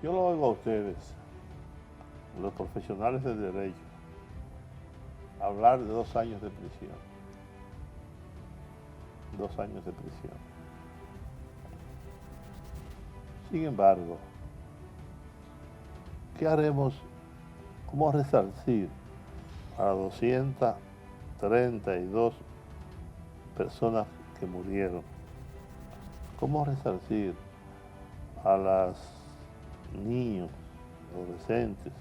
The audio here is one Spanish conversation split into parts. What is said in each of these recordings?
Yo lo oigo a ustedes, los profesionales del derecho, hablar de 2 años de prisión. 2 años de prisión. Sin embargo, ¿qué haremos? ¿Cómo resarcir a 232 personas que murieron? ¿Cómo resarcir a los niños, adolescentes,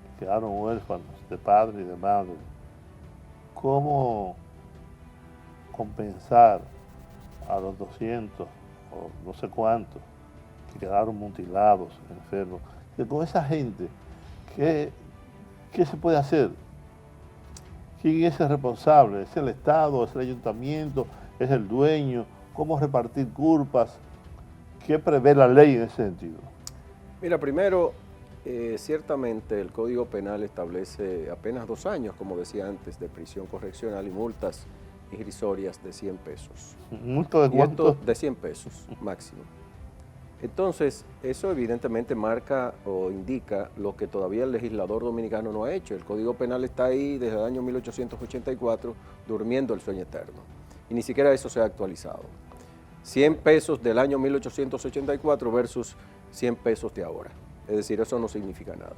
que quedaron huérfanos de padre y de madre? ¿Cómo compensar a los 200 o no sé cuántos que quedaron mutilados, enfermos? Que con esa gente, ¿qué se puede hacer? ¿Quién es el responsable? ¿Es el Estado? ¿Es el ayuntamiento? ¿Es el dueño? ¿Cómo repartir culpas? ¿Qué prevé la ley en ese sentido? Mira, primero, ciertamente el Código Penal establece apenas 2 años, como decía antes, de prisión correccional y multas irrisorias de 100 pesos. ¿Multa de cuánto? De 100 pesos máximo. Entonces, eso evidentemente marca o indica lo que todavía el legislador dominicano no ha hecho. El Código Penal está ahí desde el año 1884 durmiendo el sueño eterno. Y ni siquiera eso se ha actualizado. 100 pesos del año 1884 versus 100 pesos de ahora. Es decir, eso no significa nada.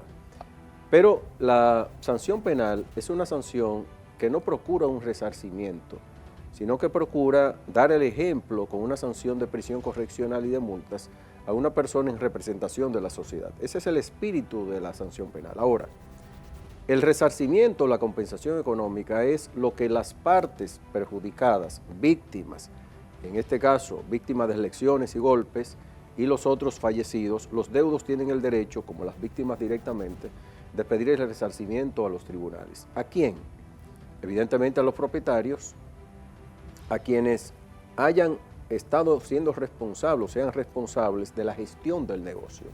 Pero la sanción penal es una sanción que no procura un resarcimiento, sino que procura dar el ejemplo con una sanción de prisión correccional y de multas a una persona en representación de la sociedad. Ese es el espíritu de la sanción penal. Ahora, el resarcimiento, la compensación económica es lo que las partes perjudicadas, víctimas, en este caso víctimas de lesiones y golpes, y los otros fallecidos, los deudos tienen el derecho, como las víctimas directamente, de pedir el resarcimiento a los tribunales. ¿A quién? Evidentemente a los propietarios, a quienes hayan estado siendo responsables, sean responsables de la gestión del negocio.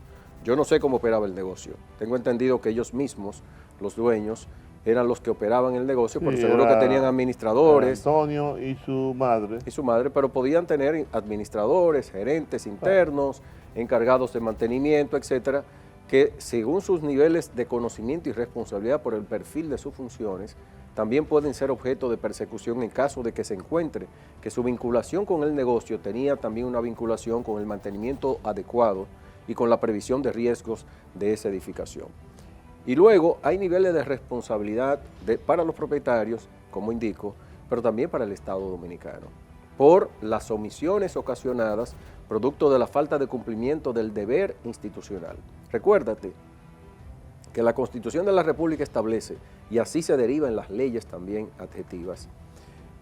Yo no sé cómo operaba el negocio. Tengo entendido que ellos mismos, los dueños, eran los que operaban el negocio, pero seguro que tenían administradores. Antonio y su madre. Y su madre, pero podían tener administradores, gerentes internos, encargados de mantenimiento, etcétera, que según sus niveles de conocimiento y responsabilidad por el perfil de sus funciones, también pueden ser objeto de persecución en caso de que se encuentre que su vinculación con el negocio tenía también una vinculación con el mantenimiento adecuado y con la previsión de riesgos de esa edificación. Y luego hay niveles de responsabilidad para los propietarios, como indico, pero también para el Estado dominicano, por las omisiones ocasionadas producto de la falta de cumplimiento del deber institucional. Recuérdate que la Constitución de la República establece, y así se deriva en las leyes también adjetivas,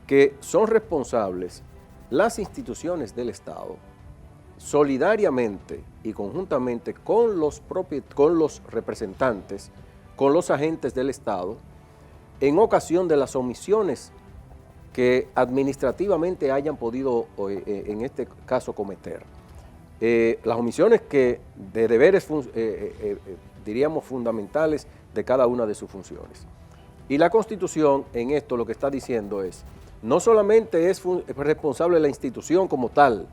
que son responsables las instituciones del Estado solidariamente y conjuntamente con los representantes, con los agentes del Estado, en ocasión de las omisiones que administrativamente hayan podido, en este caso, cometer. Las omisiones de deberes, diríamos, fundamentales de cada una de sus funciones. Y la Constitución en esto lo que está diciendo es, no solamente es responsable la institución como tal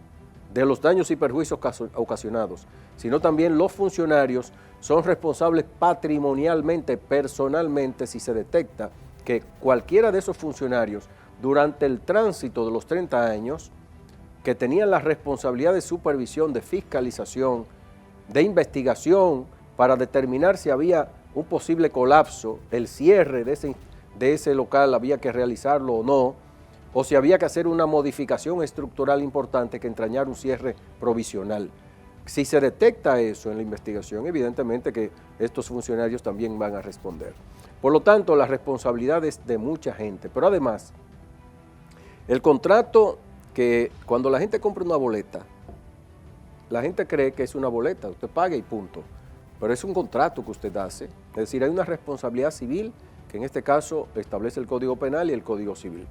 de los daños y perjuicios ocasionados, sino también los funcionarios son responsables patrimonialmente, personalmente, si se detecta que cualquiera de esos funcionarios durante el tránsito de los 30 años que tenían la responsabilidad de supervisión, de fiscalización, de investigación para determinar si había un posible colapso, el cierre de ese local había que realizarlo o no, o si había que hacer una modificación estructural importante que entrañara un cierre provisional. Si se detecta eso en la investigación, evidentemente que estos funcionarios también van a responder. Por lo tanto, la responsabilidad es de mucha gente, pero además, el contrato que cuando la gente compra una boleta, la gente cree que es una boleta, usted paga y punto, pero es un contrato que usted hace, es decir, hay una responsabilidad civil que en este caso establece el Código Penal y el Código Civil,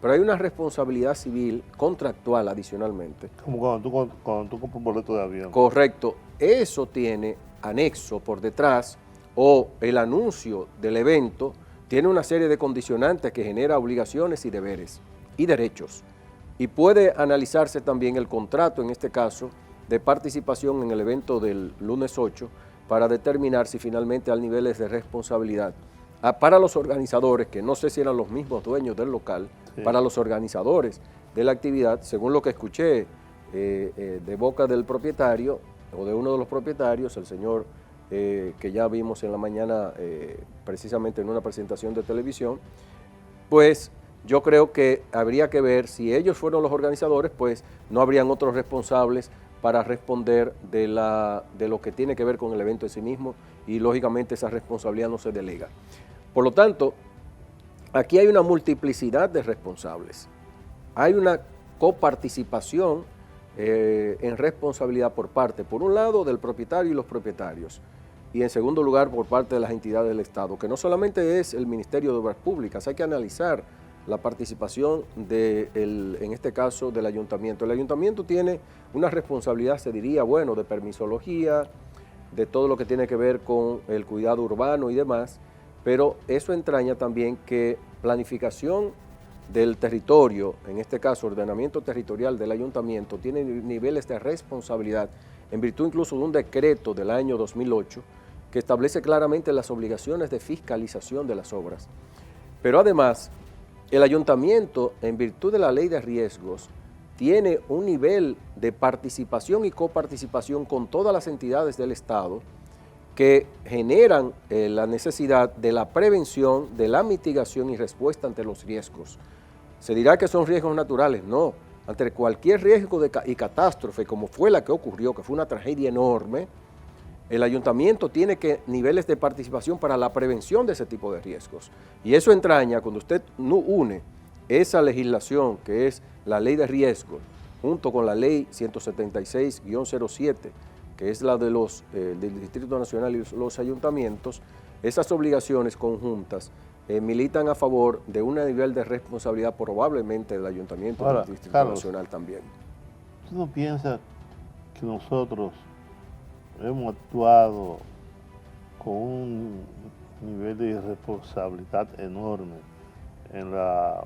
pero hay una responsabilidad civil contractual adicionalmente. Como cuando tú compras un boleto de avión. Correcto, eso tiene anexo por detrás o el anuncio del evento tiene una serie de condicionantes que genera obligaciones y deberes y derechos. Y puede analizarse también el contrato, en este caso, de participación en el evento del lunes 8, para determinar si finalmente hay niveles de responsabilidad. Para los organizadores, que no sé si eran los mismos dueños del local, sí, para los organizadores de la actividad, según lo que escuché de boca del propietario o de uno de los propietarios, el señor que ya vimos en la mañana precisamente en una presentación de televisión, pues yo creo que habría que ver si ellos fueron los organizadores, pues no habrían otros responsables para responder de lo que tiene que ver con el evento en sí mismo y lógicamente esa responsabilidad no se delega. Por lo tanto, aquí hay una multiplicidad de responsables. Hay una coparticipación en responsabilidad por un lado, del propietario y los propietarios, y en segundo lugar, por parte de las entidades del Estado, que no solamente es el Ministerio de Obras Públicas, hay que analizar la participación en este caso, del ayuntamiento. El ayuntamiento tiene una responsabilidad, se diría, bueno, de permisología, de todo lo que tiene que ver con el cuidado urbano y demás, pero eso entraña también que planificación del territorio, en este caso ordenamiento territorial del ayuntamiento, tiene niveles de responsabilidad en virtud incluso de un decreto del año 2008 que establece claramente las obligaciones de fiscalización de las obras. Pero además, el ayuntamiento, en virtud de la ley de riesgos, tiene un nivel de participación y coparticipación con todas las entidades del Estado que generan la necesidad de la prevención, de la mitigación y respuesta ante los riesgos. Se dirá que son riesgos naturales, no. Ante cualquier riesgo y catástrofe, como fue la que ocurrió, que fue una tragedia enorme, el ayuntamiento tiene niveles de participación para la prevención de ese tipo de riesgos. Y eso entraña, cuando usted une esa legislación, que es la ley de riesgos, junto con la ley 176-07, que es la del Distrito Nacional y los ayuntamientos, esas obligaciones conjuntas militan a favor de un nivel de responsabilidad probablemente del ayuntamiento y del Distrito Carlos, Nacional también. ¿Tú no piensas que nosotros hemos actuado con un nivel de irresponsabilidad enorme en la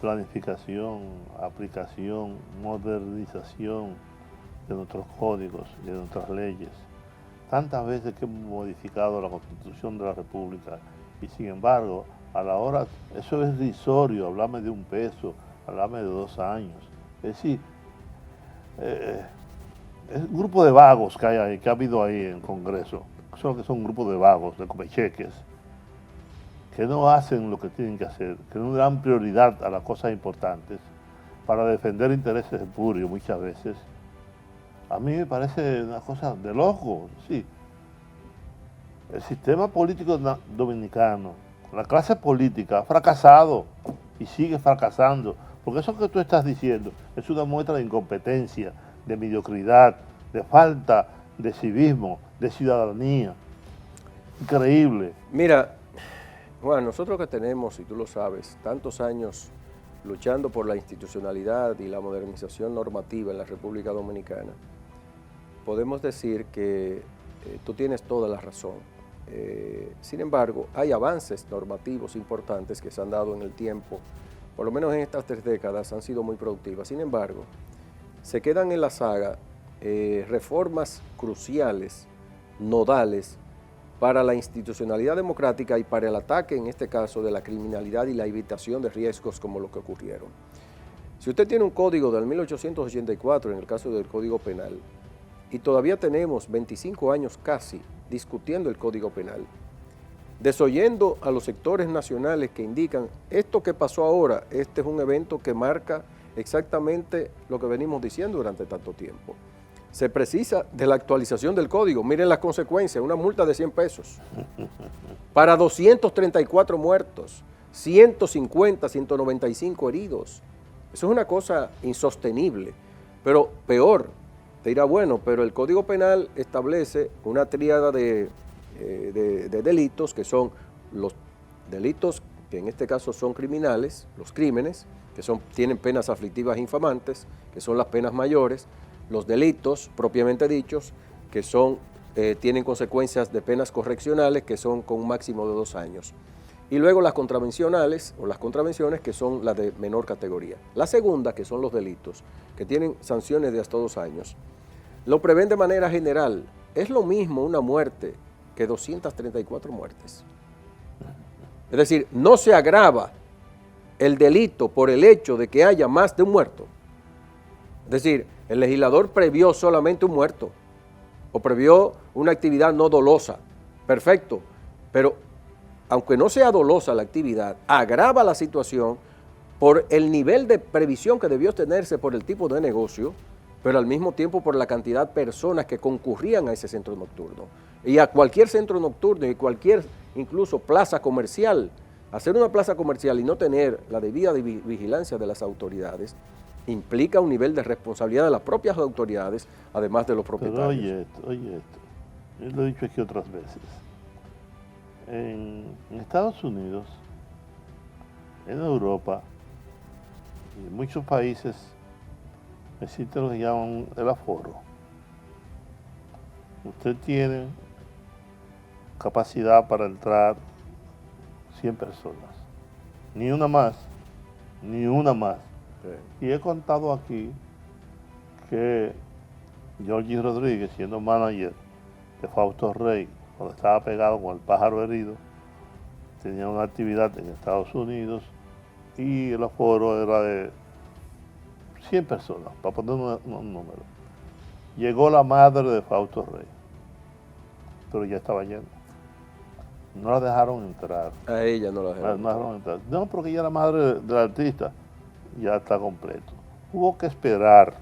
planificación, aplicación, modernización de nuestros códigos y de nuestras leyes? Tantas veces que hemos modificado la Constitución de la República y sin embargo, a la hora, eso es risorio, hablame de $1, hablame de 2 años. Es decir, es un grupo de vagos que hay ahí, que ha habido ahí en el Congreso, solo que son un grupo de vagos, de comecheques, que no hacen lo que tienen que hacer, que no dan prioridad a las cosas importantes para defender intereses espurios muchas veces. A mí me parece una cosa de loco, sí. El sistema político dominicano, la clase política ha fracasado y sigue fracasando, porque eso que tú estás diciendo es una muestra de incompetencia, de mediocridad, de falta de civismo, de ciudadanía. Increíble. Mira, Juan, nosotros que tenemos, y tú lo sabes, tantos años luchando por la institucionalidad y la modernización normativa en la República Dominicana, podemos decir que tú tienes toda la razón. Sin embargo, hay avances normativos importantes que se han dado en el tiempo, por lo menos en estas 3 décadas han sido muy productivas. Sin embargo, se quedan en la saga reformas cruciales, nodales, para la institucionalidad democrática y para el ataque, en este caso, de la criminalidad y la evitación de riesgos como los que ocurrieron. Si usted tiene un código del 1884, en el caso del Código Penal, y todavía tenemos 25 años casi discutiendo el Código Penal, desoyendo a los sectores nacionales que indican esto que pasó ahora, este es un evento que marca exactamente lo que venimos diciendo durante tanto tiempo. Se precisa de la actualización del código. Miren las consecuencias, una multa de $100 para 234 muertos, 150, 195 heridos. Eso es una cosa insostenible, pero peor. Te dirá, bueno, pero el Código Penal establece una tríada de delitos, que son los delitos que en este caso son criminales, los crímenes, que tienen penas aflictivas infamantes, que son las penas mayores, los delitos propiamente dichos, que tienen consecuencias de penas correccionales, que son con un máximo de 2 años. Y luego las contravencionales o las contravenciones, que son las de menor categoría. La segunda, que son los delitos, que tienen sanciones de hasta 2 años, lo prevén de manera general es lo mismo una muerte que 234 muertes. Es decir, no se agrava el delito por el hecho de que haya más de un muerto. Es decir, el legislador previó solamente un muerto o previó una actividad no dolosa. Perfecto, pero aunque no sea dolosa la actividad, agrava la situación por el nivel de previsión que debió tenerse por el tipo de negocio, pero al mismo tiempo por la cantidad de personas que concurrían a ese centro nocturno. Y a cualquier centro nocturno y cualquier incluso plaza comercial, hacer una plaza comercial y no tener la debida vigilancia de las autoridades implica un nivel de responsabilidad de las propias autoridades, además de los propietarios. Pero oye esto, yo lo he dicho aquí otras veces. En Estados Unidos, en Europa y en muchos países existe lo que llaman el aforo. Usted tiene capacidad para entrar 100 personas, ni una más, ni una más. Sí. Y he contado aquí que Georgie Rodríguez, siendo manager de Fausto Rey, cuando estaba pegado con el pájaro herido, tenía una actividad en Estados Unidos y el aforo era de 100 personas, para poner un número. Llegó la madre de Fausto Rey, pero ya estaba lleno. No la dejaron entrar. A ella no la dejaron entrar. No, porque ya la madre del artista ya está completo. Hubo que esperar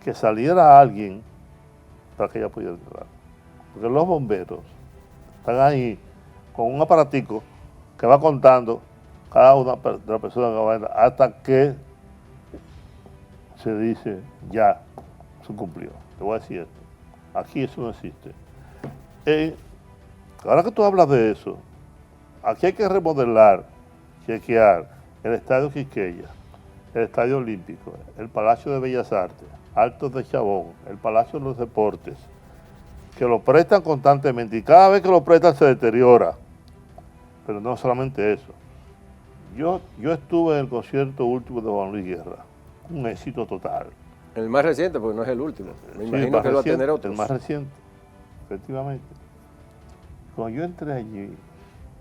que saliera alguien para que ella pudiera entrar. Porque los bomberos están ahí con un aparatico que va contando cada una de las personas que va a entrar hasta que se dice ya se cumplió. Te voy a decir esto. Aquí eso no existe. Ahora que tú hablas de eso, aquí hay que remodelar, chequear el Estadio Quisqueya, el Estadio Olímpico, el Palacio de Bellas Artes, Altos de Chabón, el Palacio de los Deportes, que lo prestan constantemente y cada vez que lo prestan se deteriora. Pero no solamente eso. Yo estuve en el concierto último de Juan Luis Guerra, un éxito total. El más reciente, porque no es el último. Me Sí, imagino que él va a tener otros. El más reciente, efectivamente. Cuando yo entré allí,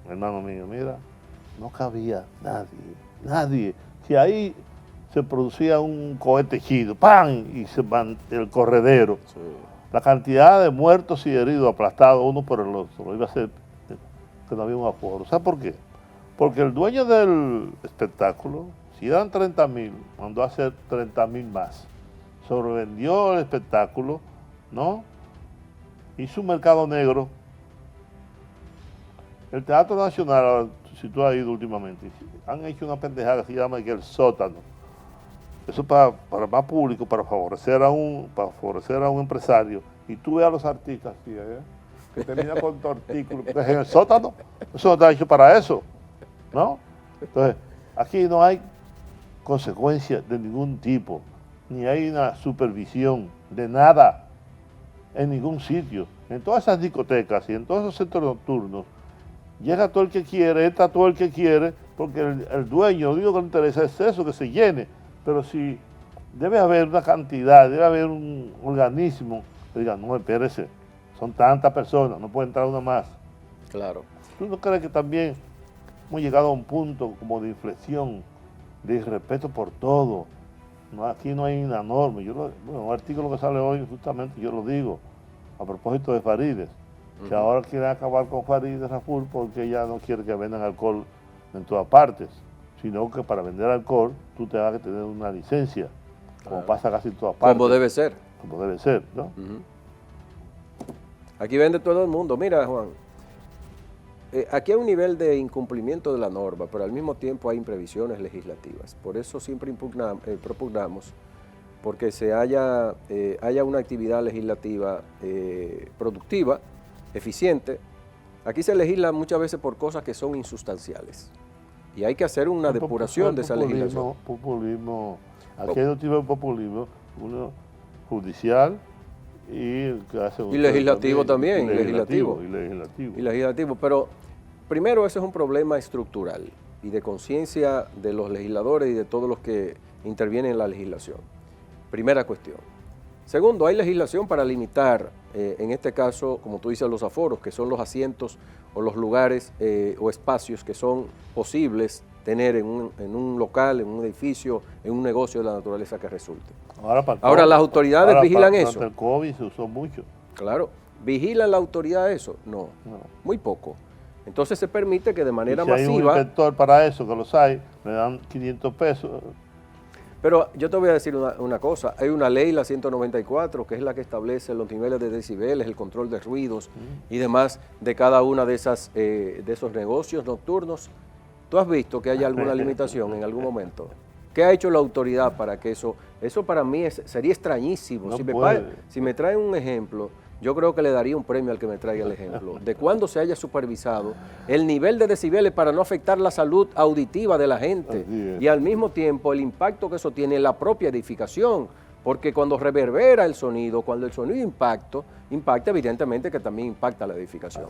hermano mío, mira, no cabía nadie. Si ahí se producía un cohete chido, ¡pam! Y el corredero. Sí. La cantidad de muertos y heridos aplastados uno por el otro, iba a ser que no había un aforo. ¿Sabes por qué? Porque el dueño del espectáculo, si eran 30,000, mandó a hacer 30,000 más. Sobrevendió el espectáculo, ¿no? Hizo un mercado negro. El Teatro Nacional, si tú has ido últimamente, han hecho una pendejada que se llama el sótano. Eso para más público, para favorecer a un empresario. Y tú ves a los artistas así, que terminan con tortículos, porque es en el sótano. Eso no está hecho para eso, ¿no? Entonces, aquí no hay consecuencias de ningún tipo, ni hay una supervisión de nada en ningún sitio. En todas esas discotecas y en todos esos centros nocturnos, llega todo el que quiere, entra todo el que quiere, porque el dueño, lo único que le interesa es eso, que se llene. Pero si debe haber una cantidad, debe haber un organismo que diga, no, espérese, son tantas personas, no puede entrar una más. Claro. ¿Tú no crees que también hemos llegado a un punto como de inflexión, de irrespeto por todo? No, aquí no hay una norma. Un artículo que sale hoy, justamente yo lo digo, a propósito de Farides, que ahora quieren acabar con Farides, Raful, porque ya no quiere que vendan alcohol en todas partes, sino que para vender alcohol tú te vas a tener una licencia, como pasa casi en todas partes. Como debe ser. Como debe ser, ¿no? Aquí vende todo el mundo. Mira, Juan, aquí hay un nivel de incumplimiento de la norma, pero al mismo tiempo hay imprevisiones legislativas. Por eso siempre propugnamos porque haya una actividad legislativa productiva, eficiente. Aquí se legisla muchas veces por cosas que son insustanciales. Y hay que hacer una depuración de esa legislación. Populismo, aquí hay dos tipos de populismo, uno judicial y legislativo también. Y legislativo. Pero primero ese es un problema estructural y de conciencia de los legisladores y de todos los que intervienen en la legislación. Primera cuestión. Segundo, hay legislación para limitar, en este caso, como tú dices, los aforos, que son los asientos o los lugares o espacios que son posibles tener en un local, en un edificio, en un negocio de la naturaleza que resulte. Ahora las autoridades vigilan eso. Durante el COVID se usó mucho. Claro. ¿Vigila la autoridad eso? No, muy poco. Entonces se permite que de manera masiva... Si hay un inspector para eso, que los hay, le dan 500 pesos. Pero yo te voy a decir una cosa, hay una ley, la 194, que es la que establece los niveles de decibeles, el control de ruidos y demás de cada una de esos negocios nocturnos. ¿Tú has visto que haya alguna limitación en algún momento? ¿Qué ha hecho la autoridad para que eso para mí sería extrañísimo? No si me traen un ejemplo, yo creo que le daría un premio al que me traiga el ejemplo, de cuando se haya supervisado el nivel de decibeles para no afectar la salud auditiva de la gente y al mismo tiempo el impacto que eso tiene en la propia edificación, porque cuando reverbera el sonido, cuando el sonido impacta, evidentemente que también impacta la edificación.